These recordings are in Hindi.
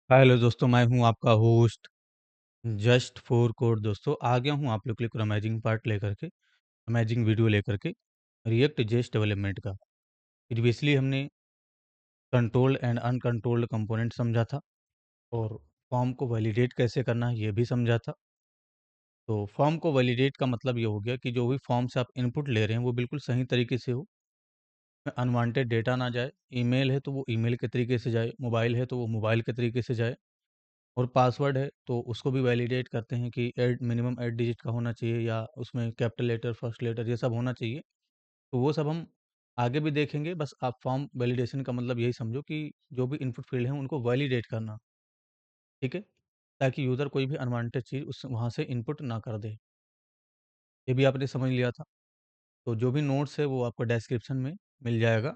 हेलो दोस्तों, मैं हूं आपका होस्ट जस्ट फॉर कोड। दोस्तों, आ गया हूं आप लोग के लिए अमेजिंग पार्ट लेकर के, अमेजिंग वीडियो लेकर के रिएक्ट जेएस डेवलपमेंट का। प्रीवियसली हमने कंट्रोल्ड एंड अनकंट्रोल्ड कंपोनेंट समझा था और फॉर्म को वैलिडेट कैसे करना है ये भी समझा था। तो फॉर्म को वैलिडेट का मतलब ये हो गया कि जो भी फॉर्म से आप इनपुट ले रहे हैं वो बिल्कुल सही तरीके से हो, अनवांटेड डेटा ना जाए। ईमेल है तो वो ईमेल के तरीके से जाए, मोबाइल है तो वो मोबाइल के तरीके से जाए, और पासवर्ड है तो उसको भी वैलिडेट करते हैं कि एट मिनिमम 8 डिजिट का होना चाहिए या उसमें कैपिटल लेटर, फर्स्ट लेटर ये सब होना चाहिए। तो वो सब हम आगे भी देखेंगे। बस आप फॉर्म वैलिडेशन का मतलब यही समझो कि जो भी इनपुट फील्ड हैं उनको वैलिडेट करना, ठीक है? ताकि यूज़र कोई भी अनवांटेड चीज़ उस वहाँ से इनपुट ना कर दे। ये भी आपने समझ लिया था। तो जो भी नोट्स है वो आपको डिस्क्रिप्शन में मिल जाएगा।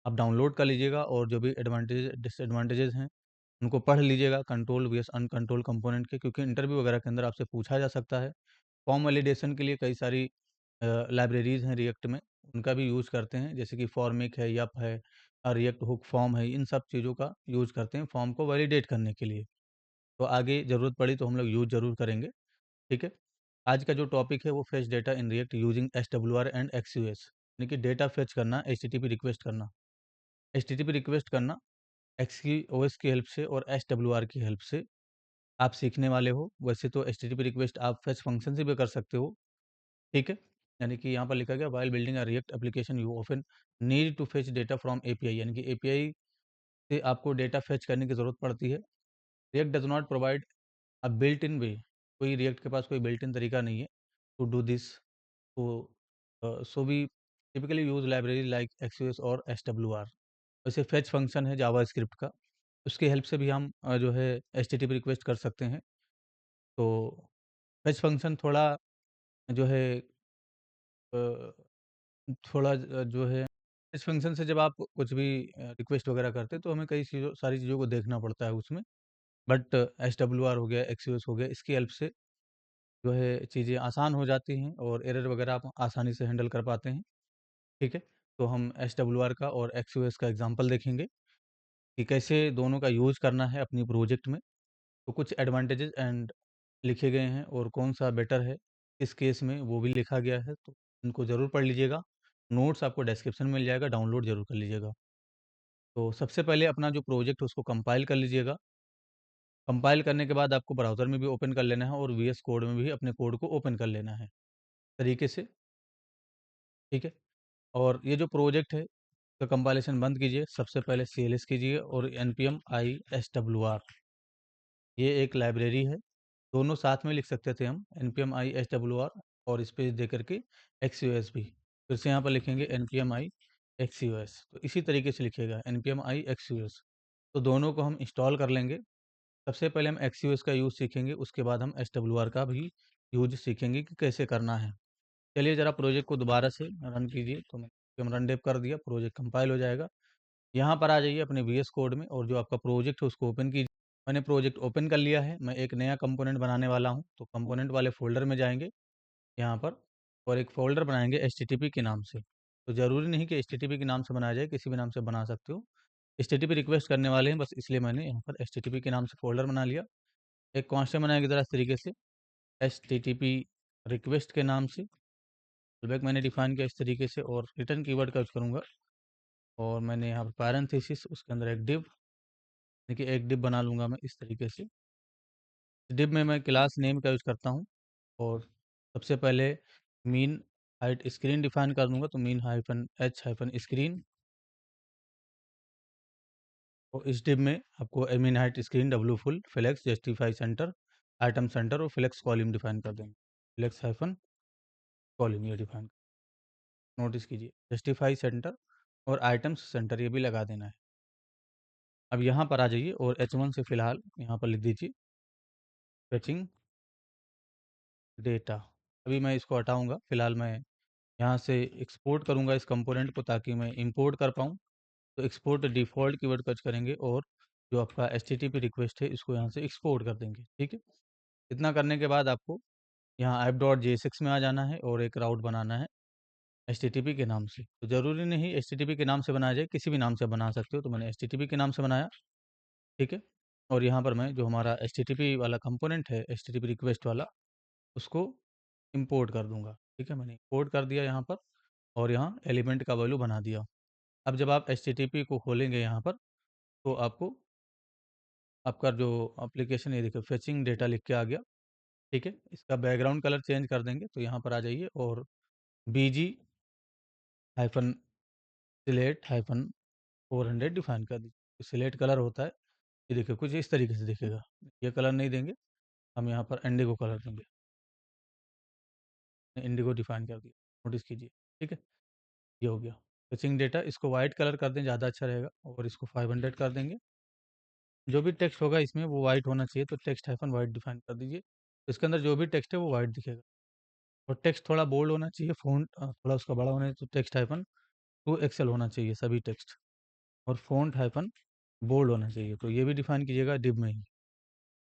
आप डाउनलोड कर लीजिएगा और जो भी एडवांटेज डिसएडवांटेजेस हैं उनको पढ़ लीजिएगा, कंट्रोल वीएस अनकंट्रोल कंपोनेंट के, क्योंकि इंटरव्यू वगैरह के अंदर आपसे पूछा जा सकता है। फॉर्म वैलिडेशन के लिए कई सारी लाइब्रेरीज़ हैं रिएक्ट में, उनका भी यूज़ करते हैं, जैसे कि फॉर्मिक है, यप है, रिएक्ट हुक फॉर्म है, इन सब चीज़ों का यूज़ करते हैं फॉर्म को वैलिडेट करने के लिए। तो आगे ज़रूरत पड़ी तो हम लोग यूज़ ज़रूर करेंगे, ठीक है? आज का जो टॉपिक है वो fetch data in React using SWR and Axios, यानी कि डेटा फेच करना, एचटीटीपी रिक्वेस्ट करना। एचटीटीपी रिक्वेस्ट करना एक्सक्यूएस की हेल्प से और एसडब्ल्यूआर की हेल्प से आप सीखने वाले हो। वैसे तो एचटीटीपी रिक्वेस्ट आप फेच फंक्शन से भी कर सकते हो, ठीक है? यानी कि यहाँ पर लिखा गया while building a React application you often need to fetch data from API, यानी कि एपीआई से आपको डेटा फेच करने की ज़रूरत पड़ती है। React does not provide a built in way, कोई रिएक्ट के पास कोई बिल्ट इन तरीका नहीं है टू डू दिस। तो so we typically use library like Axios और एसडब्ल्यूआर। वैसे फेच फंक्शन है जावास्क्रिप्ट का, उसकी हेल्प से भी हम जो है एचटीटीपी रिक्वेस्ट कर सकते हैं। तो फेच फंक्शन थोड़ा जो है अ, जो है इस फंक्शन से जब आप कुछ भी रिक्वेस्ट वगैरह करते हैं तो हमें कई चीज़ों सारी चीज़ों को देखना पड़ता है उसमें। बट एसडब्ल्यूआर हो गया, एक्सयूएस हो गया, इसकी हेल्प से जो है चीज़ें आसान हो जाती हैं और एरर वगैरह आप आसानी से हैंडल कर पाते हैं, ठीक है? तो हम एसडब्ल्यूआर का और एक्सयूएस का एग्जांपल देखेंगे कि कैसे दोनों का यूज़ करना है अपनी प्रोजेक्ट में। तो कुछ एडवांटेजेस एंड लिखे गए हैं और कौन-सा बेटर है, इस केस में वो भी लिखा गया है, तो इनको ज़रूर पढ़ लीजिएगा। नोट्स आपको डिस्क्रिप्शन में मिल जाएगा, डाउनलोड ज़रूर कर लीजिएगा। तो सबसे पहले अपना जो प्रोजेक्ट है उसको कंपाइल कर लीजिएगा। कंपाइल करने के बाद आपको ब्राउज़र में भी ओपन कर लेना है और वीएस कोड में भी अपने कोड को ओपन कर लेना है, तरीके से, ठीक है? और ये जो प्रोजेक्ट है, इसका कंपाइलेशन बंद कीजिए, सबसे पहले सीएलएस कीजिए और npm i-swr, ये एक लाइब्रेरी है। दोनों साथ में लिख सकते थे हम, npm i-swr और स्पेस दे करके XUS भी। फिर से यहाँ पर लिखेंगे npm i XUS, तो इसी तरीके से लिखिएगा npm i XUS। तो दोनों को हम इंस्टॉल कर लेंगे। सबसे पहले हम XUS का यूज़ सीखेंगे, उसके बाद हम SWR का भी यूज़ सीखेंगे कि कैसे करना है। चलिए ज़रा प्रोजेक्ट को दोबारा से रन कीजिए, तो मैंने रन डेप कर दिया, प्रोजेक्ट कंपाइल हो जाएगा। यहाँ पर आ जाइए अपने वीएस कोड में और जो आपका प्रोजेक्ट है उसको ओपन कीजिए। मैंने प्रोजेक्ट ओपन कर लिया है, मैं एक नया कंपोनेंट बनाने वाला हूँ, तो कंपोनेंट वाले फ़ोल्डर में जाएँगे यहाँ पर और एक फ़ोल्डर बनाएँगे एचटीटीपी के नाम से। तो ज़रूरी नहीं कि एचटीटीपी के नाम से बनाया जाए, किसी भी नाम से बना सकते हो। एचटीटीपी रिक्वेस्ट करने वाले हैं, बस इसलिए मैंने यहाँ पर एचटीटीपी के नाम से फ़ोल्डर बना लिया। एक कांस्टेंट बनाएँगे ज़रा इस तरीके से, एचटीटीपी रिक्वेस्ट के नाम से, फुलबैक मैंने डिफ़ाइन किया इस तरीके से और रिटर्न कीवर्ड का यूज़ करूँगा। और मैंने यहाँ पर पैरेंथेसिस, उसके अंदर एक डिव, देखिए एक डिव बना लूँगा मैं इस तरीके से। डिव में मैं क्लास नेम का यूज़ करता हूँ और सबसे पहले मीन हाइट स्क्रीन डिफाइन कर दूँगा, तो min hyphen h hyphen screen, और इस डिव में आपको min height screen W full flex justify center item center और फ्लेक्स कॉलम डिफाइन कर देंगे। फ्लेक्स हाइफ़न कॉलम ये डिफाइन नोटिस कीजिए, जस्टिफाई सेंटर और आइटम्स सेंटर ये भी लगा देना है। अब यहाँ पर आ जाइए और H1 से फ़िलहाल यहाँ पर लिख दीजिए फेचिंग डेटा। अभी मैं इसको हटाऊँगा, फ़िलहाल मैं यहाँ से एक्सपोर्ट करूँगा इस कंपोनेंट को ताकि मैं इंपोर्ट कर पाऊँ। तो एक्सपोर्ट डिफ़ॉल्ट कीवर्ड सर्च करेंगे और जो आपका एचटीटीपी रिक्वेस्ट है इसको यहाँ से एक्सपोर्ट कर देंगे, ठीक है? इतना करने के बाद आपको यहाँ app.jsx में आ जाना है और एक राउट बनाना है एचटीटीपी के नाम से। तो ज़रूरी नहीं एचटीटीपी के नाम से बनाया जाए, किसी भी नाम से बना सकते हो, तो मैंने एचटीटीपी के नाम से बनाया, ठीक है? और यहाँ पर मैं जो हमारा एचटीटीपी वाला कंपोनेंट है, एचटीटीपी रिक्वेस्ट वाला, उसको इंपोर्ट कर दूँगा। ठीक है, मैंने इंपोर्ट कर दिया यहाँ पर और यहाँ एलिमेंट का वैल्यू बना दिया। अब जब आप एचटीटीपी को खोलेंगे यहाँ पर, तो आपको आपका जो एप्लीकेशन ये देखिए फेचिंग डेटा लिख के आ गया। ठीक है, इसका बैकग्राउंड कलर चेंज कर देंगे, तो यहाँ पर आ जाइए और बीजी हाइफन सिलेक्ट हाइफन 400 डिफाइन कर दीजिए। सिलेक्ट कलर होता है, ये देखिए कुछ इस तरीके से दिखेगा। ये कलर नहीं देंगे, हम यहाँ पर इंडिगो कलर देंगे। इंडिगो डिफाइन कर दिया, नोटिस कीजिए। ठीक है, ये हो गया फेचिंग डेटा। इसको वाइट कलर कर दें, ज़्यादा अच्छा रहेगा, और इसको 500 कर देंगे। जो भी टेक्स्ट होगा इसमें वो वाइट होना चाहिए, तो टेक्स्ट हाइफन वाइट डिफाइन कर दीजिए। इसके अंदर जो भी टेक्स्ट है वो वाइट दिखेगा, और टेक्स्ट थोड़ा बोल्ड होना चाहिए, फ़ॉन्ट थोड़ा उसका बड़ा होना चाहिए, तो टेक्स्ट हाइफन 2 एक्सएल होना चाहिए सभी टेक्स्ट, और फ़ॉन्ट हाइफन बोल्ड होना चाहिए, तो ये भी डिफाइन कीजिएगा डिव में ही।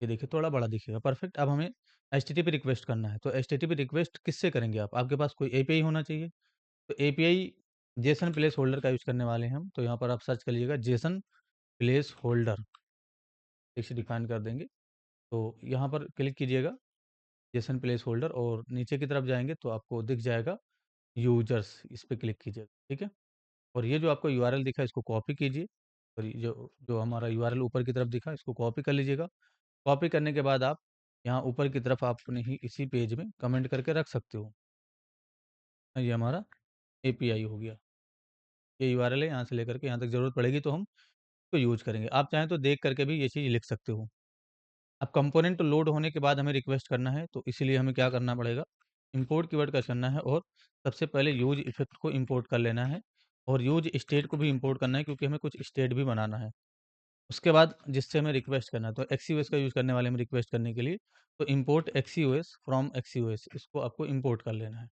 ये देखिए थोड़ा बड़ा दिखेगा, परफेक्ट। अब हमें एचटीटीपी रिक्वेस्ट करना है, तो एचटीटीपी रिक्वेस्ट किससे करेंगे आप? आपके पास कोई एपीआई होना चाहिए, तो एपीआई जेसन प्लेस होल्डर का यूज़ करने वाले हैं हम, तो यहाँ पर आप सर्च कर लीजिएगा Jason place holder, text define कर देंगे। तो यहाँ पर क्लिक कीजिएगा जेसन प्लेस होल्डर, और नीचे की तरफ जाएंगे तो आपको दिख जाएगा यूजर्स, इस पे क्लिक कीजिएगा। ठीक है, और ये जो आपको यूआरएल दिखा है इसको कॉपी कीजिए, और ये जो जो हमारा यूआरएल ऊपर की तरफ दिखा इसको कॉपी कर लीजिएगा। कॉपी करने के बाद आप यहाँ ऊपर की तरफ अपने ही इसी पेज में कमेंट करके रख सकते हो। ये हमारा एपीआई हो गया, ये यूआरएल है, यहाँ से लेकर के यहाँ तक ज़रूरत पड़ेगी तो हम इसको यूज करेंगे। आप चाहें तो देख करके भी ये चीज़ लिख सकते हो। अब कंपोनेंट लोड होने के बाद हमें रिक्वेस्ट करना है, तो इसीलिए हमें क्या करना पड़ेगा, इंपोर्ट कीवर्ड का करना है, और सबसे पहले यूज इफेक्ट को इंपोर्ट कर लेना है, और यूज स्टेट को भी इंपोर्ट करना है, क्योंकि हमें कुछ स्टेट भी बनाना है। उसके बाद जिससे हमें रिक्वेस्ट करना है, तो एक्सीओएस का यूज़ करने वाले हम रिक्वेस्ट करने के लिए, तो इंपोर्ट एक्सीओएस फ्रॉम एक्सीओएस, इसको आपको इंपोर्ट कर लेना है।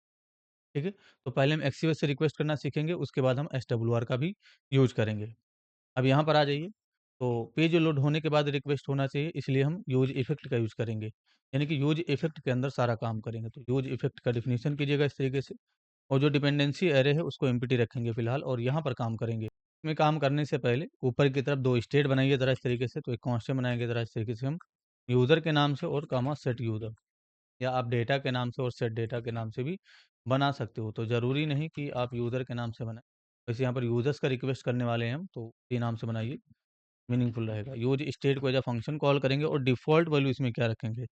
ठीक है, तो पहले हम एक्सीओएस से रिक्वेस्ट करना सीखेंगे, उसके बाद हम एसडब्ल्यूआर का भी यूज करेंगे। अब यहाँ पर आ जाइए, तो पेज लोड होने के बाद रिक्वेस्ट होना चाहिए, इसलिए हम यूज इफेक्ट का यूज़ करेंगे, यानी कि यूज इफेक्ट के अंदर सारा काम करेंगे। तो यूज इफेक्ट का डिफिनीशन कीजिएगा इस तरीके से, और जो डिपेंडेंसी एरे है उसको एम्प्टी रखेंगे फिलहाल, और यहाँ पर काम करेंगे। इसमें काम करने से पहले ऊपर की तरफ 2 स्टेट बनाइए ज़रा इस तरीके से, तो एक कांस्टेंट बनाएंगे ज़रा इस तरीके से हम, यूज़र के नाम से और कॉमा सेट यूज़र, या आप डेटा के नाम से और सेट डेटा के नाम से भी बना सकते हो, तो ज़रूरी नहीं कि आप यूज़र के नाम से बनाएं। वैसे यहाँ पर यूज़र्स का रिक्वेस्ट करने वाले हैं हम, तो इसी नाम से बनाइए, मीनिंगफुल रहेगा। यूज स्टेट को एज अ फंक्शन कॉल करेंगे, और डिफ़ॉल्ट वैल्यू इसमें क्या रखेंगे,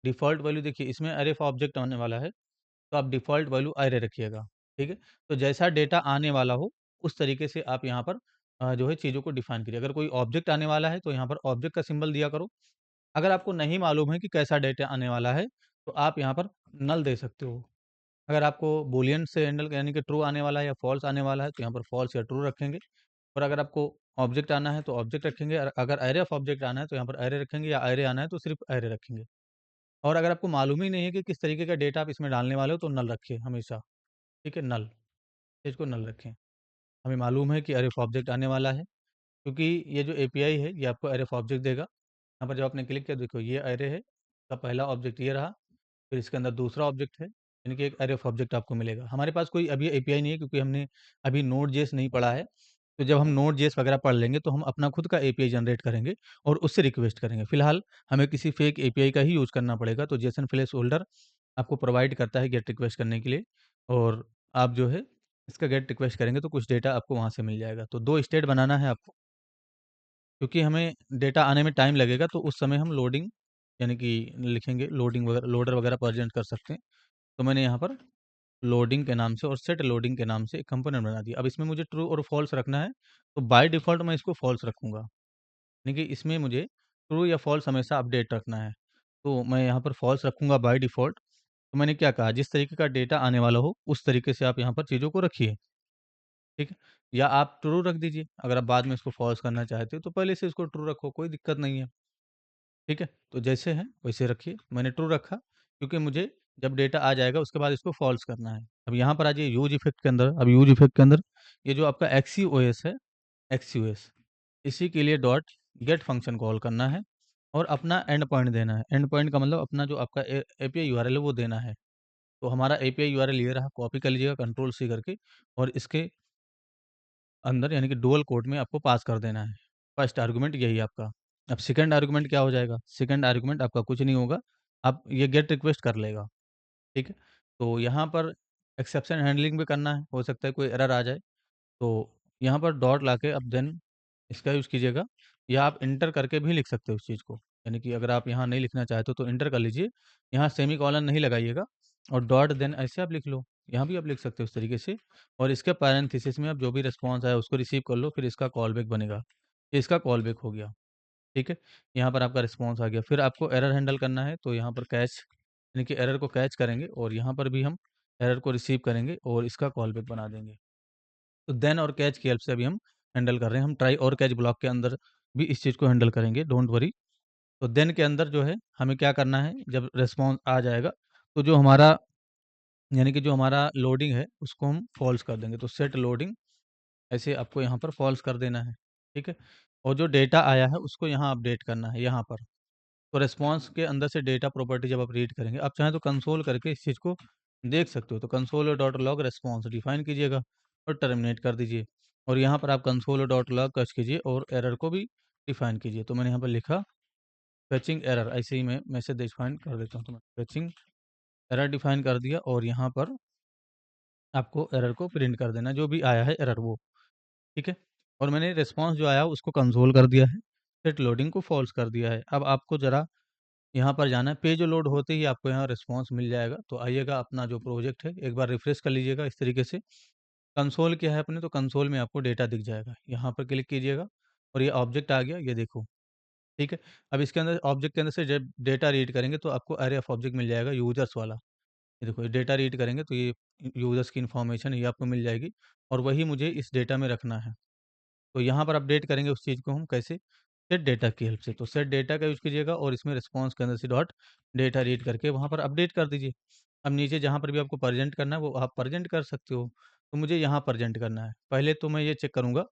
डिफ़ॉल्ट वैल्यू देखिए इसमें अरेफ ऑब्जेक्ट आने वाला है, तो आप डिफ़ॉल्ट वैल्यू अरे रखिएगा। ठीक है, तो जैसा डेटा आने वाला हो उस तरीके से आप यहाँ पर जो है चीज़ों को डिफ़ाइन कीजिए। अगर कोई ऑब्जेक्ट आने वाला है तो यहाँ पर ऑब्जेक्ट का सिंबल दिया करो। अगर आपको नहीं मालूम है कि कैसा डेटा आने वाला है, तो आप यहाँ पर नल दे सकते हो। अगर आपको बूलियन से हैंडल यानी कि ट्रू आने वाला है या फॉल्स आने वाला है, तो यहाँ पर फॉल्स या ट्रू रखेंगे। और अगर आपको ऑब्जेक्ट आना है तो ऑब्जेक्ट रखेंगे, और अगर एरे ऑफ ऑब्जेक्ट आना है तो यहाँ पर एरे रखेंगे, या एरे आना है तो सिर्फ एरे रखेंगे। और अगर आपको मालूम ही नहीं है कि किस तरीके का डेटा आप इसमें डालने वाले हो, तो नल रखिए हमेशा। ठीक है, नल, इसको नल रखें। हमें मालूम है कि अरे ऑफ ऑब्जेक्ट आने वाला है, क्योंकि ये जो एपीआई है ये आपको अरे ऑफ ऑब्जेक्ट देगा। यहाँ पर जब आपने क्लिक किया, देखो ये अरे है, इसका पहला ऑब्जेक्ट ये रहा, फिर इसके अंदर दूसरा ऑब्जेक्ट है, यानी कि एक अरे ऑफ ऑब्जेक्ट आपको मिलेगा। हमारे पास कोई अभी एपीआई नहीं है, क्योंकि हमने अभी नोड जेएस नहीं पढ़ा है। तो जब हम नोड जेएस वगैरह पढ़ लेंगे तो हम अपना खुद का एपीआई जनरेट करेंगे और उससे रिक्वेस्ट करेंगे। फिलहाल हमें किसी फेक एपीआई का ही यूज़ करना पड़ेगा, तो जेसन प्लेस होल्डर आपको प्रोवाइड करता है गेट रिक्वेस्ट करने के लिए, और आप जो है इसका गेट रिक्वेस्ट करेंगे तो कुछ डेटा आपको वहाँ से मिल जाएगा। तो 2 स्टेट बनाना है आपको, क्योंकि हमें डेटा आने में टाइम लगेगा, तो उस समय हम लोडिंग यानी कि लिखेंगे लोडिंग वगैरह, लोडर वगैरह प्रेज़ेंट कर सकते हैं। तो मैंने यहाँ पर लोडिंग के नाम से और सेट लोडिंग के नाम से एक कंपोनेंट बना दिया। अब इसमें मुझे ट्रू और फ़ॉल्स रखना है, तो बाय डिफ़ॉल्ट मैं इसको फ़ॉल्स रखूँगा। यानी कि इसमें मुझे ट्रू या फ़ॉल्स हमेशा अपडेट रखना है। तो मैं यहाँ पर फ़ॉल्स रखूँगा बाय डिफ़ॉल्ट। तो मैंने क्या कहा, जिस तरीके का डेटा आने वाला हो उस तरीके से आप यहाँ पर चीज़ों को रखिए। ठीक है? या आप ट्रू रख दीजिए, अगर आप बाद में इसको फ़ॉल्स करना चाहते हो तो पहले से इसको ट्रू रखो, कोई दिक्कत नहीं है। ठीक है? तो जैसे है वैसे रखिए। मैंने ट्रू रखा, क्योंकि मुझे जब डेटा आ जाएगा उसके बाद इसको फ़ॉल्स करना है। अब यहाँ पर आ जाइए यूज़ इफ़ेक्ट के अंदर। अब यूज़ इफ़ेक्ट के अंदर ये जो आपका एक्सीओएस है, एक्सीओएस, इसी के लिए डॉट गेट फंक्शन कॉल करना है, और अपना एंड पॉइंट देना है। एंड पॉइंट का मतलब अपना जो आपका एपीआई यूआरएल है वो देना है। तो हमारा एपीआई यूआरएल ये रहा, कॉपी कर लीजिएगा कंट्रोल सी करके, और इसके अंदर यानी कि डुअल कोट में आपको पास कर देना है। फर्स्ट आर्गुमेंट यही है आपका। अब सेकंड आर्गुमेंट क्या हो जाएगा? सेकंड आर्गुमेंट आपका कुछ नहीं होगा, आप ये गेट रिक्वेस्ट कर लेगा, ठीक है? तो यहाँ पर एक्सेप्शन हैंडलिंग भी करना है, हो सकता है कोई एरर आ जाए, तो यहाँ पर डॉट लाके अब देन इसका यूज़ कीजिएगा, या आप इंटर करके भी लिख सकते हो उस चीज़ को। यानी कि अगर आप यहाँ नहीं लिखना चाहते हो तो इंटर कर लीजिए, यहाँ सेमीकोलन नहीं लगाइएगा और डॉट देन ऐसे आप लिख लो। यहाँ भी आप लिख सकते हो इस तरीके से, और इसके पैरेंथेसिस में आप जो भी रिस्पॉन्स आया उसको रिसीव कर लो, फिर इसका कॉल बैक बनेगा। ये इसका कॉल बैक हो गया, ठीक है? यहाँ पर आपका रिस्पॉन्स आ गया। फिर आपको एरर हैंडल करना है, तो यहाँ पर कैच, यानी कि एरर को कैच करेंगे और यहाँ पर भी हम एरर को रिसीव करेंगे और इसका कॉल बैक बना देंगे। तो देन और कैच की हेल्प से अभी हम हैंडल कर रहे हैं। हम ट्राई और कैच ब्लॉक के अंदर भी इस चीज़ को हैंडल करेंगे, डोंट वरी। तो देन के अंदर जो है हमें क्या करना है, जब रिस्पॉन्स आ जाएगा तो जो हमारा, यानी कि जो हमारा लोडिंग है उसको हम फॉल्स कर देंगे। तो सेट लोडिंग ऐसे आपको यहाँ पर फॉल्स कर देना है, ठीक है? और जो डेटा आया है उसको यहाँ अपडेट करना है यहाँ पर। तो रिस्पॉन्स के अंदर से डेटा प्रॉपर्टी जब आप रीड करेंगे, आप चाहें तो कंसोल करके इस चीज़ को देख सकते हो। तो console dot log response define कीजिएगा और टर्मिनेट कर दीजिए, और यहाँ पर आप कंसोल डॉट लॉग कच कीजिए और एरर को भी डिफाइन कीजिए। तो मैंने यहाँ पर लिखा फेचिंग एरर, ऐसे ही मैं मैसेज डिफाइन कर देता हूँ। तो मैं फेचिंग एरर डिफाइन कर दिया और यहाँ पर आपको एरर को प्रिंट कर देना, जो भी आया है एरर वो, ठीक है? और मैंने रिस्पॉन्स जो आया उसको कंसोल कर दिया है, सेट लोडिंग को फॉल्स कर दिया है। अब आपको ज़रा यहाँ पर जाना है, पेज लोड होते ही आपको यहाँ रिस्पॉन्स मिल जाएगा। तो आइएगा, अपना जो प्रोजेक्ट है एक बार रिफ्रेश कर लीजिएगा इस तरीके से। कंसोल किया है अपने, तो कंसोल में आपको डेटा दिख जाएगा। यहाँ पर क्लिक कीजिएगा और ये ऑब्जेक्ट आ गया, ये देखो, ठीक है? अब इसके अंदर ऑब्जेक्ट के अंदर से जब डेटा रीड करेंगे तो आपको अरे ऑफ ऑब्जेक्ट मिल जाएगा यूज़र्स वाला। ये देखो, ये डेटा रीड करेंगे तो ये यूज़र्स की इन्फॉर्मेशन ये आपको मिल जाएगी, और वही मुझे इस डेटा में रखना है। तो यहाँ पर अपडेट करेंगे उस चीज़ को हम कैसे? सेट डेटा की हेल्प से। तो सेट डेटा का यूज़ कीजिएगा और इसमें रिस्पॉन्स के अंदर से डॉट डेटा रीड करके वहाँ पर अपडेट कर दीजिए। अब नीचे जहाँ पर भी आपको प्रेज़ेंट करना है वो आप प्रेज़ेंट कर सकते हो। तो मुझे यहाँ प्रेज़ेंट करना है। पहले तो मैं ये चेक करूँगा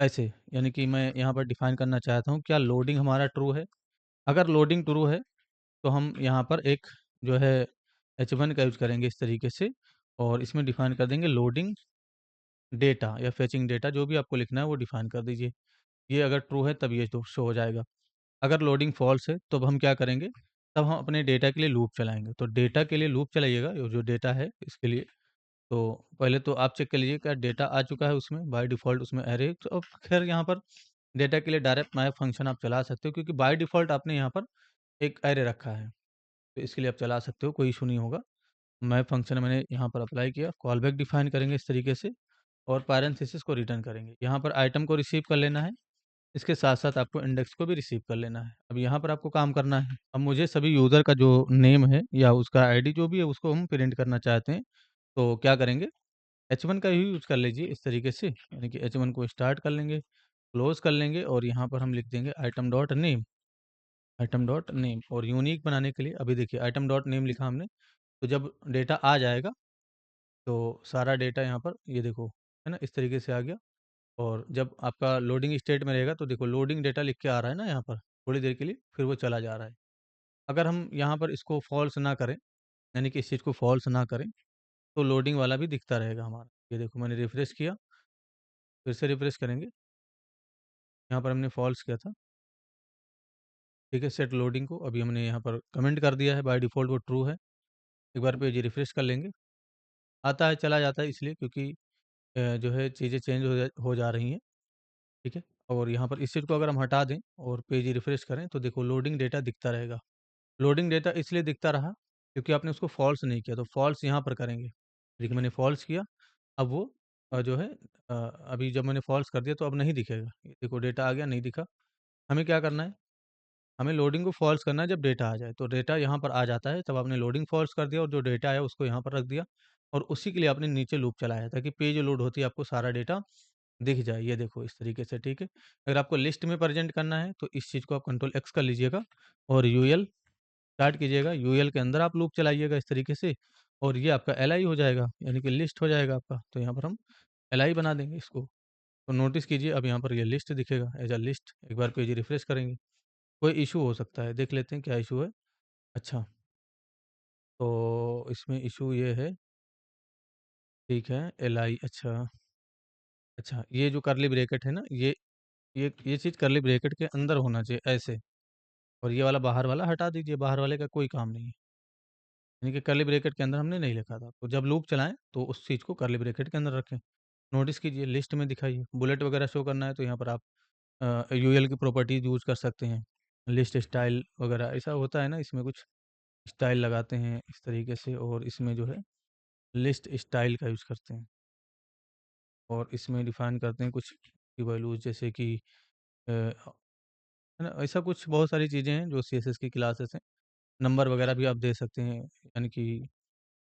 ऐसे, यानी कि मैं यहाँ पर डिफ़ाइन करना चाहता हूँ, क्या लोडिंग हमारा ट्रू है? अगर लोडिंग ट्रू है तो हम यहाँ पर एक जो है h1 का यूज़ करेंगे इस तरीके से, और इसमें डिफ़ाइन कर देंगे लोडिंग डेटा या फेचिंग डेटा, जो भी आपको लिखना है वो डिफ़ाइन कर दीजिए। ये अगर ट्रू है तब ये तो शो हो जाएगा। अगर लोडिंग फ़ॉल्स है तब हम क्या करेंगे, तब हम अपने डेटा के लिए लूप चलाएँगे। तो डेटा के लिए लूप चलाइएगा, ये जो डेटा है इसके लिए। तो पहले तो आप चेक कर लीजिए क्या डेटा आ चुका है उसमें, बाय डिफ़ॉल्ट उसमें एरे। तो अब ख़ैर यहाँ पर डेटा के लिए डायरेक्ट मैप फंक्शन आप चला सकते हो, क्योंकि बाय डिफ़ॉल्ट आपने यहाँ पर एक एरे रखा है। तो इसके लिए आप चला सकते हो, कोई इश्यू नहीं होगा। मैप फंक्शन मैंने यहाँ पर अप्लाई किया, कॉल बैक डिफ़ाइन करेंगे इस तरीके से और पैरेंथेसिस को रिटर्न करेंगे। यहाँ पर आइटम को रिसीव कर लेना है, इसके साथ-साथ आपको इंडेक्स को भी रिसीव कर लेना है। अब यहाँ पर आपको काम करना है। अब मुझे सभी यूज़र का जो नेम है या उसका आईडी जो भी है उसको हम प्रिंट करना चाहते हैं। तो क्या करेंगे, h1 का ही यूज़ कर लीजिए इस तरीके से, यानी कि h1 को स्टार्ट कर लेंगे, क्लोज़ कर लेंगे और यहाँ पर हम लिख देंगे आइटम डॉट नेम। और यूनिक बनाने के लिए अभी देखिए आइटम डॉट नेम लिखा हमने, तो जब डेटा आ जाएगा तो सारा डेटा यहाँ पर ये देखो, है ना? इस तरीके से आ गया। और जब आपका लोडिंग स्टेट में रहेगा तो देखो लोडिंग डेटा लिख के आ रहा है ना यहाँ पर, थोड़ी देर के लिए फिर वो चला जा रहा है। अगर हम यहाँ पर इसको फ़ॉल्स ना करें, यानी कि इस चीज़ को फ़ॉल्स ना करें, तो लोडिंग वाला भी दिखता रहेगा हमारा। ये देखो मैंने रिफ्रेश किया, फिर से रिफ्रेश करेंगे, यहाँ पर हमने फ़ॉल्स किया था, ठीक है? सेट लोडिंग को अभी हमने यहाँ पर कमेंट कर दिया है, बाय डिफ़ॉल्ट वो ट्रू है। एक बार पेज रिफ्रेश कर लेंगे, आता है चला जाता है इसलिए क्योंकि जो है चीज़ें चेंज हो जा रही हैं, ठीक है? और यहाँ पर इस चीज़ को अगर हम हटा दें और पेज रिफ्रेश करें तो देखो लोडिंग डेटा दिखता रहेगा। लोडिंग डेटा इसलिए दिखता रहा क्योंकि आपने उसको फ़ॉल्स नहीं किया, तो फ़ॉल्स यहाँ पर करेंगे। देखिए मैंने फ़ॉल्स किया, अब वो जो है अभी जब मैंने फ़ॉल्स कर दिया तो अब नहीं दिखेगा। ये देखो डेटा आ गया, नहीं दिखा। हमें क्या करना है, हमें लोडिंग को फ़ॉल्स करना है जब डेटा आ जाए। तो डेटा यहाँ पर आ जाता है, तब आपने लोडिंग फ़ॉल्स कर दिया और जो डेटा आया उसको यहाँ पर रख दिया, और उसी के लिए आपने नीचे लूप चलाया ताकि पेज लोड होते ही आपको सारा डेटा दिख जाए। ये देखो इस तरीके से, ठीक है? अगर आपको लिस्ट में प्रेज़ेंट करना है तो इस चीज़ को आप कंट्रोल एक्स कर लीजिएगा और यूएल स्टार्ट कीजिएगा, यूएल के अंदर आप लूप चलाइएगा इस तरीके से, और ये आपका एलआई हो जाएगा, यानी कि लिस्ट हो जाएगा आपका। तो यहाँ पर हम एलआई बना देंगे इसको। तो नोटिस कीजिए अब यहाँ पर ये लिस्ट दिखेगा एज़ अ लिस्ट। एक बार पेज रिफ्रेश करेंगे, कोई इश्यू हो सकता है, देख लेते हैं क्या इश्यू है। अच्छा, तो इसमें इश्यू ये है, ठीक है, एलआई, अच्छा, अच्छा, ये जो कर्ली ब्रैकेट है ना, ये ये चीज़ कर्ली ब्रैकेट के अंदर होना चाहिए ऐसे, और ये वाला बाहर वाला हटा दीजिए, बाहर वाले का कोई काम नहीं है। यानी कि कर्ली ब्रैकेट के अंदर हमने नहीं लिखा था, तो जब लूप चलाएँ तो उस चीज़ को कर्ली ब्रैकेट के अंदर रखें। नोटिस कीजिए लिस्ट में दिखाइए, बुलेट वगैरह शो करना है तो यहाँ पर आप यूएल की प्रॉपर्टीज़ यूज़ कर सकते हैं। लिस्ट स्टाइल वगैरह ऐसा होता है ना, इसमें कुछ स्टाइल लगाते हैं इस तरीके से, और इसमें जो है लिस्ट स्टाइल का यूज़ करते हैं, और इसमें डिफ़ाइन करते हैं कुछ की वैल्यूज़, जैसे कि है ना? ऐसा कुछ बहुत सारी चीज़ें हैं जो सीएसएस की क्लासेस हैं। नंबर वगैरह भी आप दे सकते हैं, यानी कि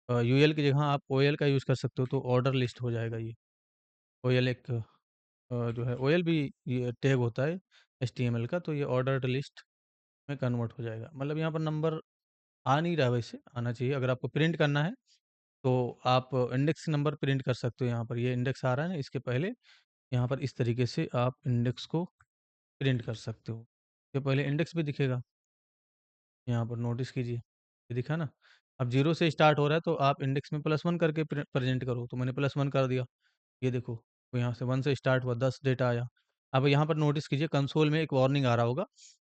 यूएल की जगह आप ओएल का यूज़ कर सकते हो, तो ऑर्डर लिस्ट हो जाएगा ये। ओएल एक जो है, ओएल भी ये टैग होता है एचटीएमएल का, तो ये ऑर्डर्ड लिस्ट में कन्वर्ट हो जाएगा। मतलब यहाँ पर नंबर आ नहीं रहा, वैसे आना चाहिए। अगर आपको प्रिंट करना है तो आप इंडेक्स नंबर प्रिंट कर सकते हो। यहाँ पर ये इंडेक्स आ रहा है ना, इसके पहले यहाँ पर इस तरीके से आप इंडेक्स को प्रिंट कर सकते हो। इसके पहले इंडेक्स भी दिखेगा, यहाँ पर नोटिस कीजिए, ये दिखा ना? अब 0 से स्टार्ट हो रहा है तो आप इंडेक्स में +1 करके प्रेज़ेंट करो, तो मैंने +1 कर दिया। ये देखो, तो यहाँ से 1 से स्टार्ट हुआ, 10 डेटा आया। अब यहाँ पर नोटिस कीजिए, कंसोल में एक वार्निंग आ रहा होगा,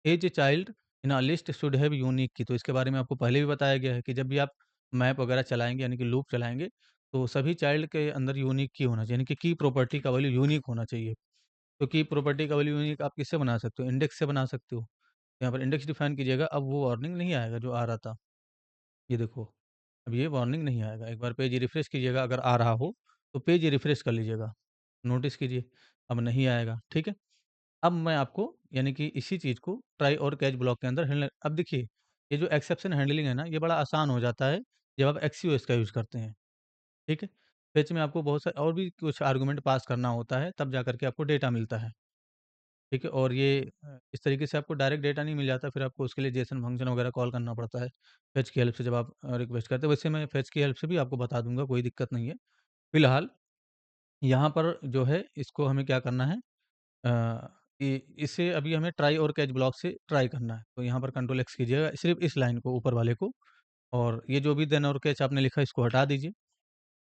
each child in a list should have unique की। तो इसके बारे में आपको पहले भी बताया गया है कि जब भी आप मैप वगैरह चलाएँगे, यानी कि लूप चलाएँगे, तो सभी चाइल्ड के अंदर यूनिक की होना चाहिए, यानी कि प्रॉपर्टी का वैल्यू यूनिक होना चाहिए। तो की प्रॉपर्टी का वैल्यू यूनिक आप किससे बना सकते हो? इंडेक्स से बना सकते हो। यहाँ पर इंडेक्स डिफाइन कीजिएगा, अब वो वार्निंग नहीं आएगा जो आ रहा था। ये देखो, अब ये वार्निंग नहीं आएगा। एक बार पेज रिफ्रेश कीजिएगा, अगर आ रहा हो, तो पेज रिफ्रेश कर लीजिएगा। नोटिस कीजिए, अब नहीं आएगा, ठीक है? अब मैं आपको, यानी कि इसी चीज़ को ट्राई और कैच ब्लॉक के अंदर हैंडल, अब देखिए, ये जो एक्सेप्शन हैंडलिंग है ना, ये बड़ा आसान हो जाता है जब आप एक्सक्यूएस का यूज़ करते हैं, ठीक है? फेच में आपको बहुत सारे और भी कुछ आर्गुमेंट पास करना होता है, तब जाकर के आपको डेटा मिलता है। ठीक है? और ये इस तरीके से आपको डायरेक्ट डेटा नहीं मिल जाता, फिर आपको उसके लिए जेसन फंक्शन वगैरह कॉल करना पड़ता है, फेच की हेल्प से जब आप रिक्वेस्ट करते हैं। वैसे मैं फेच की हेल्प से भी आपको बता दूँगा, कोई दिक्कत नहीं है। फिलहाल यहाँ पर जो है, इसको हमें क्या करना है, इ इसे अभी हमें ट्राई और कैच ब्लॉक से ट्राई करना है। तो यहाँ पर कंट्रोल एक्स कीजिएगा, सिर्फ़ इस लाइन को, ऊपर वाले को, और ये जो भी देन और कैच आपने लिखा है इसको हटा दीजिए।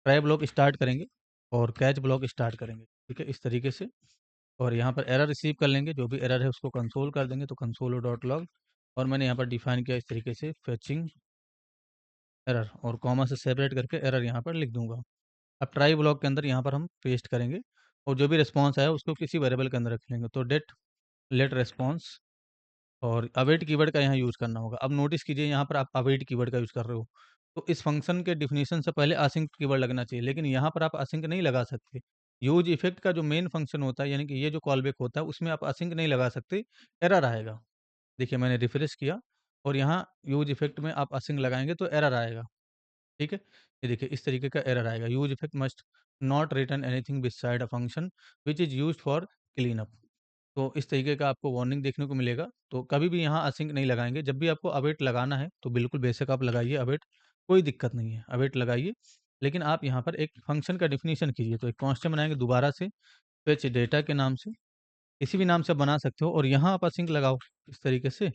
ट्राई ब्लॉक स्टार्ट करेंगे और कैच ब्लॉक स्टार्ट करेंगे, ठीक है? इस तरीके से, और यहाँ पर एरर रिसीव कर लेंगे, जो भी एरर है उसको कंसोल कर देंगे, तो कंसोल डॉट लॉग, और मैंने यहाँ पर डिफाइन किया इस तरीके से, फेचिंग एरर, और कॉमा से सेपरेट करके एरर यहाँ पर लिख दूंगा। अब ट्राई ब्लॉक के अंदर यहाँ पर हम पेस्ट करेंगे, और जो भी रिस्पॉन्स आया उसको किसी वेरिएबल के अंदर रख लेंगे, तो लेट रिस्पॉन्स, और अवेट कीवर्ड का यहाँ यूज़ करना होगा। अब नोटिस कीजिए, यहाँ पर आप अवेट कीवर्ड का यूज़ कर रहे हो, तो इस फंक्शन के डेफिनिशन से पहले असिंक कीवर्ड लगना चाहिए, लेकिन यहाँ पर आप असिंक नहीं लगा सकते। यूज़ इफेक्ट का जो मेन फंक्शन होता है, यानी कि ये जो कॉल बैक होता है, उसमें आप असिंक नहीं लगा सकते, एरर आएगा। देखिए, मैंने रिफ्रेश किया, और यहाँ यूज़ इफेक्ट में आप असिंक लगाएँगे तो एरर आएगा, ठीक है? ये देखिए, इस तरीके का एरर आएगा, use effect must not return anything beside a function which is used for cleanup. तो इस तरीके का आपको वार्निंग देखने को मिलेगा। तो कभी भी यहाँ असिंक नहीं लगाएँगे, जब भी आपको अवेट लगाना है, तो बिल्कुल बेशक आप लगाइए अवेट, कोई दिक्कत नहीं है, अवेट लगाइए। लेकिन आप यहाँ पर एक फंक्शन का डेफिनिशन कीजिए, तो एक कांस्टेंट बनाएँगे दोबारा से, फेच डेटा के नाम से, किसी भी नाम से बना सकते हो, और यहाँ आप असिंक लगाओ इस तरीके से,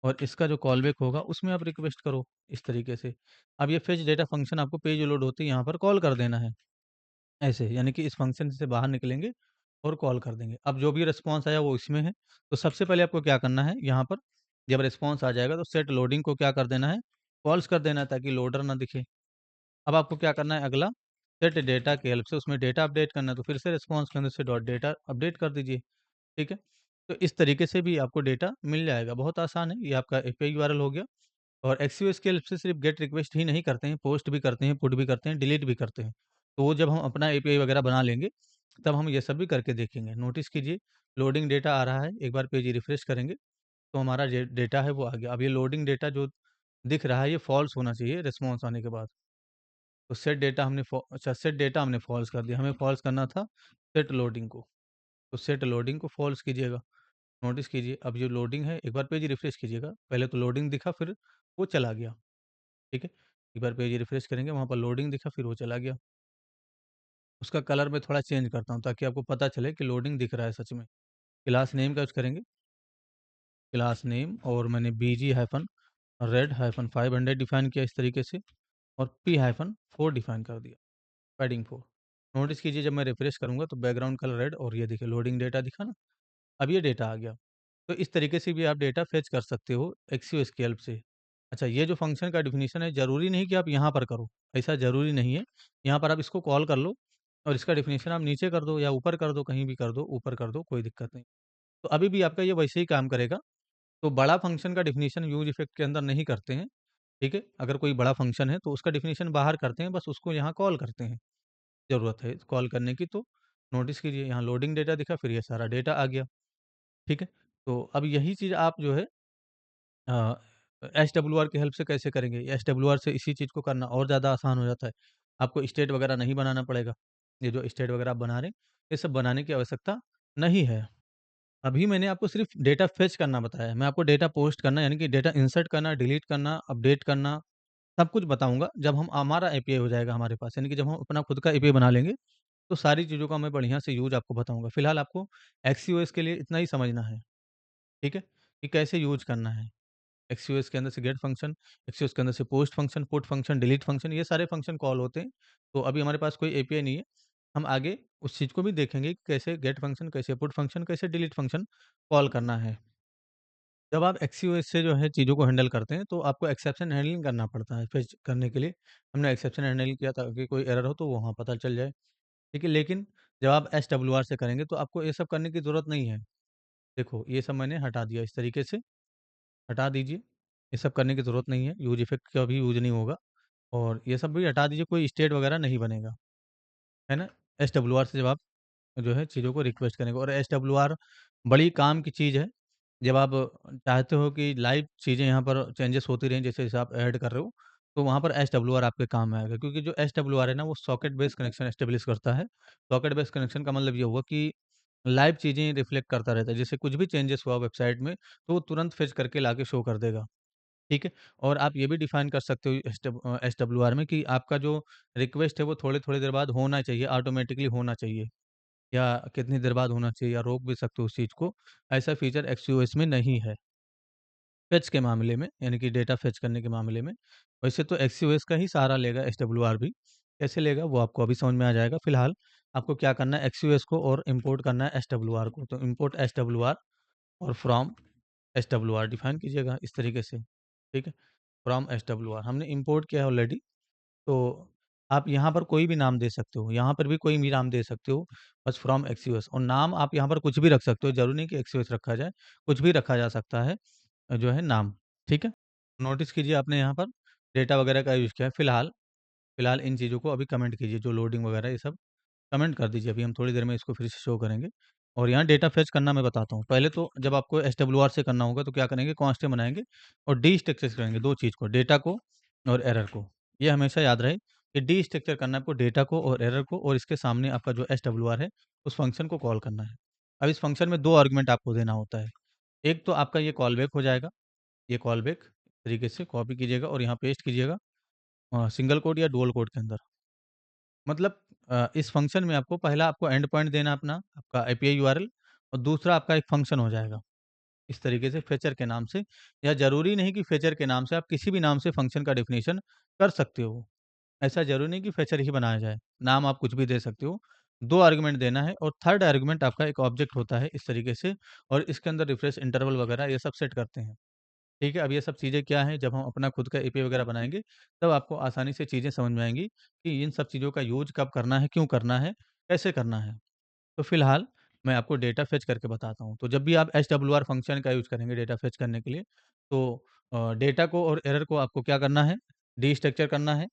और इसका जो कॉल बैक होगा उसमें आप रिक्वेस्ट करो इस तरीके से। अब ये फेच डेटा फंक्शन आपको पेज लोड होते ही यहाँ पर कॉल कर देना है, ऐसे, यानी कि इस फंक्शन से बाहर निकलेंगे और कॉल कर देंगे। अब जो भी रिस्पॉन्स आया वो इसमें है, तो सबसे पहले आपको क्या करना है, यहाँ पर जब रिस्पॉन्स आ जाएगा तो सेट लोडिंग को क्या कर देना है, फॉल्स कर देना है, ताकि लोडर ना दिखे। अब आपको क्या करना है अगला, सेट डेटा की हेल्प से उसमें डेटा अपडेट करना है, तो फिर से रिस्पॉन्स के अंदर से डॉट डेटा अपडेट कर दीजिए, ठीक है? तो इस तरीके से भी आपको डेटा मिल जाएगा, बहुत आसान है, ये आपका एपीआई यूआरएल हो गया। और एक्सक्यूएस की हेल्प से सिर्फ गेट रिक्वेस्ट ही नहीं करते हैं, पोस्ट भी करते हैं, पुट भी करते हैं, डिलीट भी करते हैं। तो वो जब हम अपना एपीआई वगैरह बना लेंगे, तब हम ये सब भी करके देखेंगे। नोटिस कीजिए, लोडिंग डेटा आ रहा है, एक बार पेज रिफ्रेश करेंगे, तो हमारा जे डेटा है वो आ गया। अब ये लोडिंग डेटा जो दिख रहा है, ये फॉल्स होना चाहिए रिस्पॉन्स आने के बाद। तो सेट डेटा हमने फॉल्स कर दिया, हमें फॉल्स करना था सेट लोडिंग को। तो सेट लोडिंग को फॉल्स कीजिएगा। नोटिस कीजिए, अब जो लोडिंग है, एक बार पेज रिफ्रेश कीजिएगा, पहले तो लोडिंग दिखा, फिर वो चला गया, ठीक है? एक बार पेज रिफ्रेश करेंगे, वहाँ पर लोडिंग दिखा, फिर वो चला गया। उसका कलर मैं थोड़ा चेंज करता हूँ, ताकि आपको पता चले कि लोडिंग दिख रहा है सच में। क्लास नेम का यूज़ करेंगे, क्लास नेम, और मैंने बीजी हाइफ़न रेड हाइफ़न 500 डिफ़ाइन किया इस तरीके से, और पी हाइफ़न 4 डिफ़ाइन कर दिया, पैडिंग 4। नोटिस कीजिए, जब मैं रिफ्रेश करूँगा तो बैकग्राउंड कलर रेड, और ये देखिए लोडिंग डेटा दिखा ना? अब ये डेटा आ गया। तो इस तरीके से भी आप डेटा फेच कर सकते हो एक्सक्यूएस की हेल्प से। अच्छा, ये जो फंक्शन का डेफिनिशन है, ज़रूरी नहीं कि आप यहाँ पर करो, ऐसा ज़रूरी नहीं है। यहाँ पर आप इसको कॉल कर लो और इसका डेफिनिशन आप नीचे कर दो या ऊपर कर दो, कहीं भी कर दो, ऊपर कर दो, कोई दिक्कत नहीं। तो अभी भी आपका ये वैसे ही काम करेगा। तो बड़ा फंक्शन का डेफिनिशन यूज़ इफ़ेक्ट के अंदर नहीं करते हैं, ठीक है? अगर कोई बड़ा फंक्शन है तो उसका डेफिनिशन बाहर करते हैं, बस उसको यहाँ कॉल करते हैं। ज़रूरत है कॉल करने की तो नोटिस कीजिए, यहाँ लोडिंग डेटा दिखा, फिर ये सारा डेटा आ गया, ठीक है? तो अब यही चीज़ आप जो है अ, एसडब्ल्यूआर की हेल्प से कैसे करेंगे? एसडब्ल्यूआर से इसी चीज़ को करना और ज़्यादा आसान हो जाता है। आपको स्टेट वगैरह नहीं बनाना पड़ेगा। ये जो स्टेट वगैरह आप बना रहे हैं, ये सब बनाने की आवश्यकता नहीं है। अभी मैंने आपको सिर्फ़ डेटा फेच करना बताया है। मैं आपको डेटा पोस्ट करना यानी कि डेटा इंसर्ट करना, डिलीट करना, अपडेट करना, सब कुछ बताऊँगा जब हम हमारा एपीआई हो जाएगा हमारे पास। यानी कि जब हम अपना खुद का एपीआई बना लेंगे, तो सारी चीज़ों का मैं बढ़िया से यूज़ आपको बताऊँगा। फिलहाल आपको एक्सक्यूएस के लिए इतना ही समझना है, ठीक है? कि कैसे यूज़ करना है। एक्सक्यूएस के अंदर से गेट फंक्शन, एक्सक्यूएस के अंदर से post function, put function, delete function, ये सारे फंक्शन कॉल होते हैं। तो अभी हमारे पास कोई एपीआई नहीं है। हम आगे उस चीज़ को भी देखेंगे कि कैसे गेट फंक्शन, कैसे पुट फंक्शन, कैसे डिलीट फंक्शन कॉल करना है। जब आप एक्सक्यूएस से जो है चीज़ों को हैंडल करते हैं, तो आपको एक्सेप्शन हैंडलिंग करना पड़ता है फेच करने के लिए। हमने एक्सेप्शन हैंडल किया ताकि कोई एरर हो तो वो वहाँ पता चल जाए, ठीक है? लेकिन जब आप एसडब्ल्यूआर से करेंगे तो आपको ये सब करने की ज़रूरत नहीं है। देखो, ये सब मैंने हटा दिया इस तरीके से, हटा दीजिए। ये सब करने की ज़रूरत नहीं है, यूज़ इफ़ेक्ट का भी यूज़ नहीं होगा और ये सब भी हटा दीजिए, कोई स्टेट वगैरह नहीं बनेगा, है ना? एसडब्ल्यूआर से जब आप जो है चीज़ों को रिक्वेस्ट करेंगे और एसडब्ल्यूआर बड़ी काम की चीज़ है। जब आप चाहते हो कि लाइव चीज़ें यहाँ पर चेंजेस होती रहें, जैसे-जैसे आप ऐड कर रहे हो, तो वहाँ पर एसडब्ल्यूआर आपके काम में आएगा क्योंकि जो एसडब्ल्यूआर है ना, वो सॉकेट बेस्ड कनेक्शन एस्टेब्लिश करता है। सॉकेट बेस्ड कनेक्शन का मतलब ये हुआ कि लाइव चीज़ें रिफ्लेक्ट करता रहता है। जैसे कुछ भी चेंजेस हुआ वेबसाइट में, तो वो तुरंत फेच करके लाके शो कर देगा, ठीक है? और आप ये भी डिफाइन कर सकते हो एसडब्ल्यूआर में कि आपका जो रिक्वेस्ट है, वो थोड़ी-थोड़ी देर बाद होना चाहिए, ऑटोमैटिकली होना चाहिए। या कितनी देर बाद होना चाहिए या रोक भी सकते हो उस चीज़ को, ऐसा फीचर एक्सक्यूएस में नहीं है। फेच के मामले में, यानी कि डेटा फेच करने के मामले में। वैसे तो एक्सक्यूएस का ही सहारा लेगा एसडब्ल्यूआर भी। कैसे लेगा वो आपको अभी समझ में आ जाएगा। फिलहाल आपको क्या करना है, एक्सक्यूएस को और इम्पोर्ट करना है एसडब्ल्यूआर को। तो इम्पोर्ट एसडब्ल्यूआर और फ्रॉम एसडब्ल्यूआर डिफाइन कीजिएगा इस तरीके से, ठीक है? फ्रॉम एसडब्ल्यूआर हमने इम्पोर्ट किया है ऑलरेडी। तो आप यहाँ पर कोई भी नाम दे सकते हो, यहाँ पर भी कोई भी नाम दे सकते हो, बस फ्रॉम एक्सयूएस और नाम आप यहाँ पर कुछ भी रख सकते हो, ज़रूरी नहीं कि एक्सयूएस रखा जाए, कुछ भी रखा जा सकता है जो है नाम, ठीक है? नोटिस कीजिए आपने यहाँ पर डेटा वगैरह का यूज़ किया है, फिलहाल इन चीज़ों को अभी कमेंट कीजिए, जो लोडिंग वगैरह ये सब कमेंट कर दीजिए, अभी हम थोड़ी देर में इसको फिर से शो करेंगे और यहाँ डेटा फेच करना मैं बताता हूँ। पहले तो जब आपको एसडब्ल्यूआर से करना होगा तो क्या करेंगे, कांस्टेंट बनाएँगे और डीस्ट्रक्चर करेंगे 2 चीज़ को, डेटा को और एरर को। ये हमेशा याद रहे कि डीस्ट्रक्चर करना है आपको डेटा को और एरर को और इसके सामने आपका जो एसडब्ल्यूआर है, उस फंक्शन को कॉल करना है। अब इस फंक्शन में 2 आर्गुमेंट आपको देना होता है। एक तो आपका ये कॉल बैक हो जाएगा, ये कॉल बैक तरीके से कॉपी कीजिएगा और यहाँ पेस्ट कीजिएगा सिंगल कोट या डुअल कोट के अंदर। मतलब इस फ़ंक्शन में आपको पहला आपको एंड पॉइंट देना अपना, आपका एपीआई यूआरएल और दूसरा आपका एक फ़ंक्शन हो जाएगा। इस तरीके से फेचर के नाम से या ज़रूरी नहीं कि फेचर के नाम से, आप किसी भी नाम से फ़ंक्शन का डेफ़िनिशन कर सकते हो। ऐसा ज़रूरी नहीं कि फेचर ही बनाया जाए, नाम आप कुछ भी दे सकते हो। 2 आर्गुमेंट देना है और थर्ड आर्गुमेंट आपका एक ऑब्जेक्ट होता है इस तरीके से और इसके अंदर रिफ्रेश इंटरवल वगैरह ये सब सेट करते हैं। ठीक है, अब ये सब चीज़ें क्या हैं, जब हम अपना खुद का एपीआई वगैरह बनाएँगे, तब आपको आसानी से चीज़ें समझ में आएँगी कि इन सब चीज़ों का यूज़ कब करना है, क्यों करना है, कैसे करना है। तो फिलहाल मैं आपको डेटा फेच करके बताता हूँ। तो जब भी आप एसडब्ल्यूआर फंक्शन का यूज़ करेंगे डेटा फेच करने के लिए, तो डेटा को और एरर को आपको क्या करना है, डीस्ट्रक्चर करना है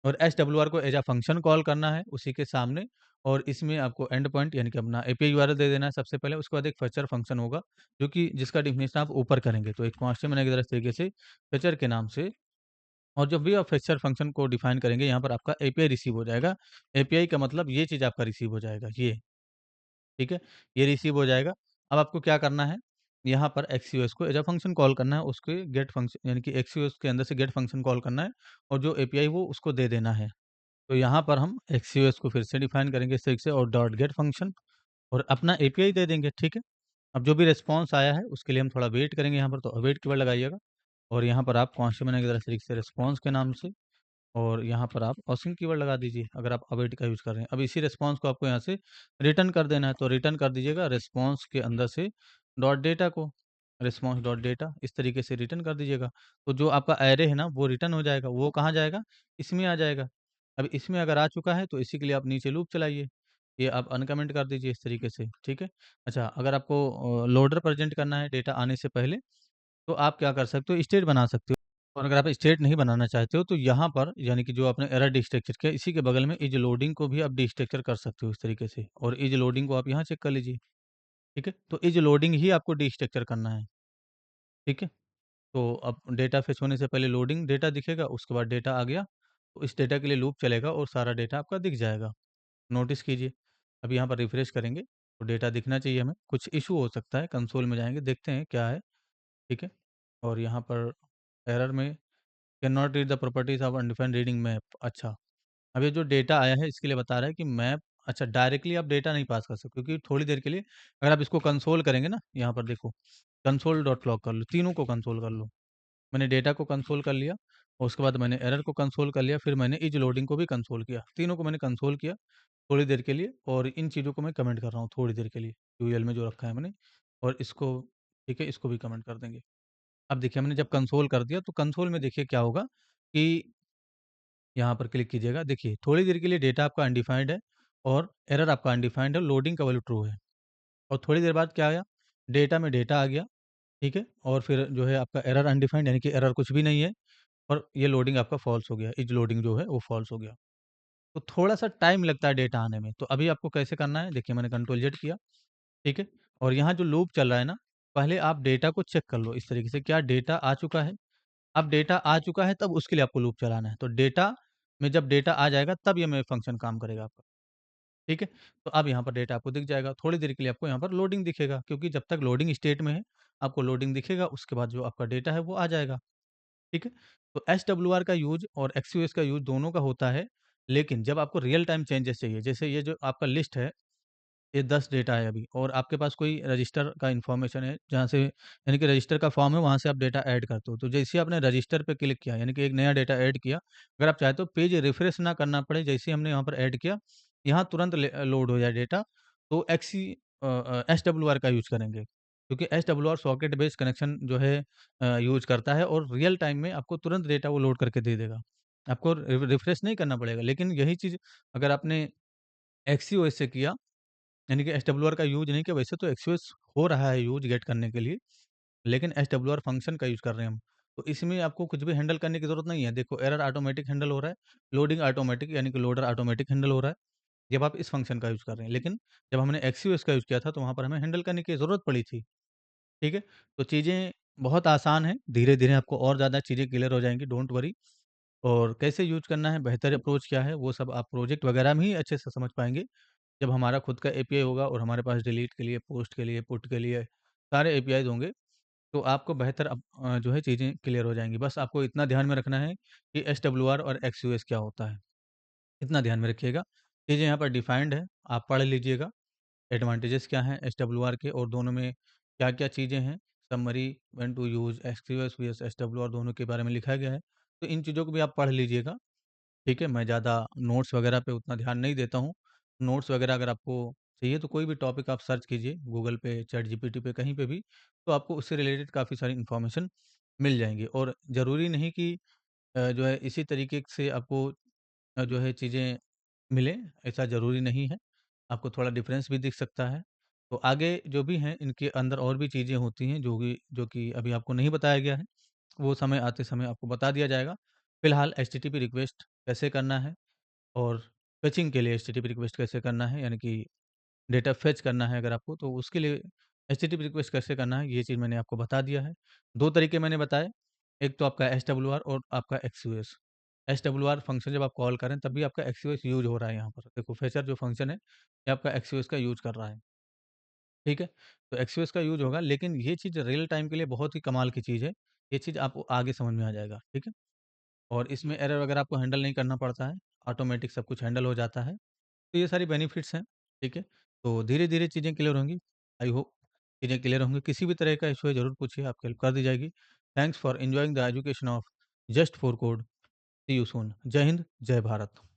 और एसडब्ल्यूआर को एज़ अ फंक्शन कॉल करना है उसी के सामने और इसमें आपको एंड पॉइंट यानी कि अपना एपीआई यूआरएल दे देना है सबसे पहले, उसके बाद एक फेचर फंक्शन होगा, जो कि जिसका डेफिनिशन आप ऊपर करेंगे। तो एक कांस्टेंट बनाएँगे इस तरीके से फेचर के नाम से और जब भी आप फेचर फंक्शन को डिफाइन करेंगे, यहाँ पर आपका एपीआई रिसीव हो जाएगा। एपीआई का मतलब ये चीज़ आपका रिसीव हो जाएगा, ये। ठीक है? ये रिसीव हो जाएगा। अब आपको क्या करना है, यहाँ पर एक्सक्यूएस को एज़ अ फंक्शन कॉल करना है, उसके गेट फंक्शन यानी कि एक्सक्यूएस के अंदर से गेट फंक्शन कॉल करना है और जो एपीआई वो उसको दे देना है। तो यहाँ पर हम एक्सक्यूएस को फिर से डिफाइन करेंगे इस तरीके से और डॉट गेट फंक्शन और अपना एपीआई दे देंगे, ठीक है? अब जो भी रिस्पॉन्स आया है, उसके लिए हम थोड़ा वेट करेंगे यहाँ पर, तो अवेट कीवर्ड लगाइएगा और यहाँ पर आप कांस्टेंट बनाएँगे ज़रा इस तरीके से रिस्पॉन्स के नाम से और यहाँ पर आप ऑसिंग कीवर्ड लगा दीजिए अगर आप अवेट का यूज़ कर रहे हैं। अब इसी रिस्पॉन्स को आपको यहाँ से रिटर्न कर देना है, तो रिटर्न कर दीजिएगा रिस्पॉन्स के अंदर से डॉट डेटा को, रिस्पॉन्स डॉट डेटा इस तरीके से रिटर्न कर दीजिएगा। तो जो आपका एरे है ना वो रिटर्न हो जाएगा, वो कहाँ जाएगा? इसमें आ जाएगा। अब इसमें अगर आ चुका है तो इसी के लिए आप नीचे लूप चलाइए। ये आप अनकमेंट कर दीजिए इस तरीके से, ठीक है? अच्छा, अगर आपको लोडर प्रेज़ेंट करना है डेटा आने से पहले, तो आप क्या कर सकते हो, स्टेट बना सकते हो। और अगर आप स्टेट नहीं बनाना चाहते हो तो यहाँ पर यानी कि जो आपने एरर डिस्ट्रक्चर किया इसी के बगल में इज लोडिंग को भी आप डिस्ट्रक्चर कर सकते हो इस तरीके से, और इज लोडिंग को आप यहाँ चेक कर लीजिए, ठीक है? तो इज लोडिंग ही आपको डिस्ट्रक्चर करना है, ठीक है? तो अब डेटा फेच होने से पहले लोडिंग डेटा दिखेगा, उसके बाद डेटा आ गया, तो इस डेटा के लिए लूप चलेगा और सारा डेटा आपका दिख जाएगा। नोटिस कीजिए, अब यहाँ पर रिफ्रेश करेंगे तो डेटा दिखना चाहिए हमें, कुछ इशू हो सकता है, कंसोल में जाएँगे, देखते हैं क्या है, ठीक है? और यहाँ पर एरर में can not read the properties of undefined reading map. अच्छा, अब ये जो डेटा आया है इसके लिए बता रहा है कि मैप, अच्छा डायरेक्टली आप डेटा नहीं पास कर सकते क्योंकि थोड़ी देर के लिए अगर आप इसको कंसोल करेंगे ना, यहाँ पर देखो कंसोल डॉट लॉग कर लो, तीनों को कंसोल कर लो। मैंने डेटा को कंसोल कर लिया और उसके बाद मैंने एरर को कंसोल कर लिया, फिर मैंने इज लोडिंग को भी कंसोल किया, तीनों को मैंने कंसोल किया थोड़ी देर के लिए, और इन चीज़ों को मैं कमेंट कर रहा हूँ थोड़ी देर के लिए, यूएल में जो रखा है मैंने, और इसको, ठीक है, इसको भी कमेंट कर देंगे। अब देखिए मैंने जब कंसोल कर दिया तो कंसोल में देखिए क्या होगा कि यहाँ पर क्लिक कीजिएगा, देखिए थोड़ी देर के लिए डेटा आपका अनडिफाइंड है और एरर आपका अनडिफाइंड है, लोडिंग का वैल्यू ट्रू है, और थोड़ी देर बाद क्या आया, डेटा में डेटा आ गया, ठीक है? और फिर जो है आपका एरर अनडिफाइंड यानी कि एरर कुछ भी नहीं है, और ये लोडिंग आपका फॉल्स हो गया, इज लोडिंग जो है वो फॉल्स हो गया। तो थोड़ा-सा टाइम लगता है डेटा आने में, तो अभी आपको कैसे करना है, देखिए मैंने कंट्रोल ज़ेड किया, ठीक है? और यहाँ जो लूप चल रहा है ना, पहले आप डेटा को चेक कर लो इस तरीके से, क्या डेटा आ चुका है? अब डेटा आ चुका है तब उसके लिए आपको लूप चलाना है। तो डेटा में जब डेटा आ जाएगा तब ये मेक फंक्शन काम करेगा आपका, ठीक है? तो अब यहाँ पर डेटा आपको दिख जाएगा, थोड़ी देर के लिए आपको यहाँ पर लोडिंग दिखेगा क्योंकि जब तक लोडिंग स्टेट में है, आपको लोडिंग दिखेगा, उसके बाद जो आपका डेटा है वो आ जाएगा, ठीक है? तो एसडब्ल्यूआर का यूज़ और एक्सयूएस का यूज़ दोनों का होता है, लेकिन जब आपको रियल टाइम चेंजेस चाहिए, जैसे ये जो आपका लिस्ट है, ये 10 डेटा है अभी और आपके पास कोई रजिस्टर का इन्फॉर्मेशन है, जहाँ से यानी कि रजिस्टर का फॉर्म है, वहाँ से आप डेटा ऐड करते हो। तो जैसे ही आपने रजिस्टर पे क्लिक किया, यानी कि एक नया डेटा ऐड किया, अगर आप चाहते हो पेज रिफ्रेश ना करना पड़े, जैसे ही हमने यहाँ पर ऐड किया, यहाँ तुरंत लोड हो जाए डेटा, तो एसडब्ल्यूआर का यूज़ करेंगे। क्योंकि एसडब्ल्यूआर सॉकेट बेस्ड कनेक्शन जो है यूज़ करता है और रियल टाइम में आपको तुरंत डेटा वो लोड करके दे देगा। आपको रिफ्रेश नहीं करना पड़ेगा, लेकिन यही चीज़ अगर आपने एक्सीओएस से किया, यानी कि एसडब्ल्यूआर का यूज़ नहीं किया, वैसे तो एक्सेस हो रहा है यूज़ गेट करने के लिए, लेकिन एसडब्ल्यूआर फंक्शन का यूज़ कर रहे हैं हम। तो इसमें आपको कुछ भी हैंडल करने की ज़रूरत नहीं है। देखो एरर ऑटोमैटिक हैंडल हो रहा है, लोडिंग ऑटोमैटिक यानी कि लोडर ऑटोमैटिक हैंडल हो रहा है, जब आप इस फंक्शन का यूज़ कर रहे हैं। लेकिन जब हमने एक्सयूएस का यूज़ किया था, तो वहाँ पर हमें हैंडल करने की ज़रूरत पड़ी थी, ठीक है? तो चीज़ें बहुत आसान हैं, धीरे-धीरे आपको और ज़्यादा चीज़ें क्लियर हो जाएँगी, डोंट वरी। और कैसे यूज़ करना है, बेहतर अप्रोच क्या है, वो सब आप प्रोजेक्ट वगैरह में ही अच्छे से समझ पाएँगे। जब हमारा खुद का एपीआई होगा और हमारे पास डिलीट के लिए, पोस्ट के लिए, पुट के लिए सारे एपीआईज़ होंगे, तो आपको बेहतर जो है चीज़ें क्लियर हो जाएँगी। बस आपको इतना ध्यान में रखना है कि एसडब्ल्यूआर और एक्सयूएस क्या होता है, इतना ध्यान में रखिएगा। चीज़ें यहाँ पर डिफाइंड है, आप पढ़ लीजिएगा। एडवांटेजेस क्या हैं एसडब्ल्यूआर के और दोनों में क्या-क्या चीज़ें हैं, summary, when to use Axios versus SWR दोनों के बारे में लिखा गया है। तो इन चीज़ों को भी आप पढ़ लीजिएगा। ठीक है, मैं ज़्यादा नोट्स वगैरह पे उतना ध्यान नहीं देता हूँ। नोट्स वगैरह अगर आपको चाहिए तो कोई भी टॉपिक आप सर्च कीजिए गूगल पे, चैटजीपीटी पे, कहीं पे भी, तो आपको उससे रिलेटेड काफ़ी सारी इन्फॉर्मेशन मिल जाएँगी और ज़रूरी नहीं कि जो है इसी तरीके से आपको जो है चीज़ें मिलें, ऐसा ज़रूरी नहीं है। आपको थोड़ा डिफ़रेंस भी दिख सकता है। तो आगे जो भी हैं इनके अंदर और भी चीज़ें होती हैं जो कि अभी आपको नहीं बताया गया है, वो समय आते समय आपको बता दिया जाएगा। फिलहाल एचटीटीपी रिक्वेस्ट कैसे करना है और फेचिंग के लिए एचटीटीपी रिक्वेस्ट कैसे करना है, यानी कि डेटा फेच करना है अगर आपको, तो उसके लिए एचटीटीपी रिक्वेस्ट कैसे करना है, ये चीज़ मैंने आपको बता दिया है। 2 तरीके मैंने बताए, एक तो आपका एसडब्ल्यूआर और आपका एक्सयूएस। एसडब्ल्यूआर फंक्शन जब आप कॉल करें तब भी आपका एक्सयूएस यूज़ हो रहा है यहाँ पर। देखो फेचर जो फंक्शन है, ये आपका एक्सयूएस का यूज़ कर रहा है, ठीक है? तो एक्सयूएस का यूज़ होगा, लेकिन ये चीज़ रियल टाइम के लिए बहुत ही कमाल की चीज़ है। ये चीज़ आपको आगे समझ में आ जाएगा, ठीक है? और इसमें एरर वगैरह आपको हैंडल नहीं करना पड़ता है, ऑटोमेटिक सब कुछ हैंडल हो जाता है। तो ये सारी बेनिफिट्स हैं, ठीक है? तो धीरे-धीरे चीज़ें क्लियर होंगी। आई होप चीज़ें क्लियर होंगी। किसी भी तरह का इश्यू है ज़रूर पूछिए, आपकी हेल्प कर दी जाएगी। Thanks for enjoying the education of just for code. See you soon. जय हिंद, जय भारत।